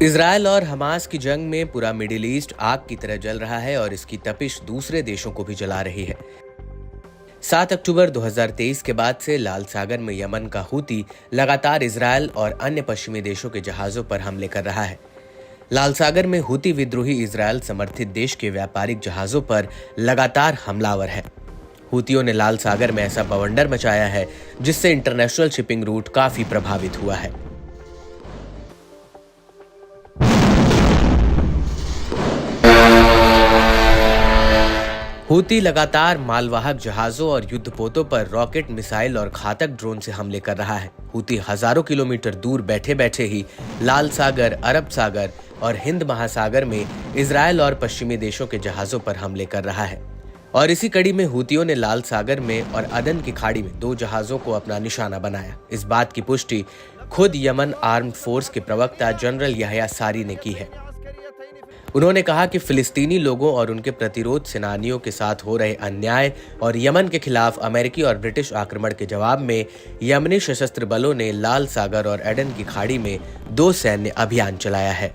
Israel और Hamas की जंग में पूरा मिडिल ईस्ट आग की तरह जल रहा है और इसकी तपिश दूसरे देशों को भी जला रही है। 7 अक्टूबर 2023 के बाद से लाल सागर में यमन का हूती लगातार इजरायल और अन्य पश्चिमी देशों के जहाजों पर हमले कर रहा है। लाल सागर में हूती विद्रोही इजरायल समर्थित देश के व्यापारिक जहाजों पर लगातार हमलावर है। हूतियों ने लाल सागर में ऐसा बवंडर मचाया है जिससे इंटरनेशनल शिपिंग रूट काफी प्रभावित हुआ है। हूती लगातार मालवाहक जहाजों और युद्धपोतों पर रॉकेट, मिसाइल और घातक ड्रोन से हमले कर रहा है। हूती हजारों किलोमीटर दूर बैठे बैठे ही लाल सागर, अरब सागर और हिंद महासागर में इजरायल और पश्चिमी देशों के जहाजों पर हमले कर रहा है। और इसी कड़ी में हूतियों ने लाल सागर में और अदन की खाड़ी में 2 जहाजों को अपना निशाना बनाया। इस बात की पुष्टि खुद यमन आर्म्ड फोर्स के प्रवक्ता जनरल यहया सारी ने की है। उन्होंने कहा कि फिलिस्तीनी लोगों और उनके प्रतिरोध सेनानियों के साथ हो रहे अन्याय और यमन के खिलाफ अमेरिकी और ब्रिटिश आक्रमण के जवाब में यमनी सशस्त्र बलों ने लाल सागर और एडन की खाड़ी में 2 सैन्य अभियान चलाया है।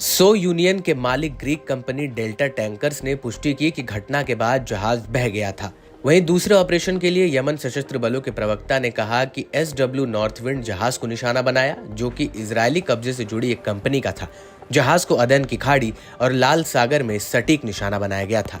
सो यूनियन के मालिक ग्रीक कंपनी डेल्टा टैंकर्स ने पुष्टि की कि घटना के बाद जहाज बह गया था। वहीं दूसरे ऑपरेशन के लिए यमन सशस्त्र बलों के प्रवक्ता ने कहा कि SW नॉर्थविंड जहाज को निशाना बनाया, जो कि इजरायली कब्जे से जुड़ी एक कंपनी का था। जहाज को अदन की खाड़ी और लाल सागर में सटीक निशाना बनाया गया था।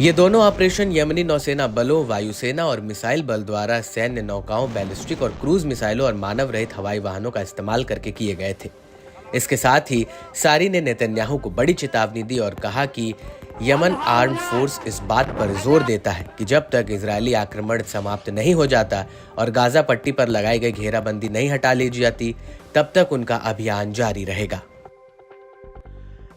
ये दोनों ऑपरेशन यमनी नौसेना बलों, वायुसेना और मिसाइल बल द्वारा सैन्य नौकाओं, बैलिस्टिक और क्रूज मिसाइलों और मानव रहित हवाई वाहनों का इस्तेमाल करके किए गए थे। इसके साथ ही सारी ने नेतन्याहू को बड़ी चेतावनी दी और कहा कि यमन आर्म्ड फोर्स इस बात पर जोर देता है कि जब तक इजरायली आक्रमण समाप्त नहीं हो जाता और गाजा पट्टी पर लगाई गई घेराबंदी नहीं हटा ली जाती, तब तक उनका अभियान जारी रहेगा।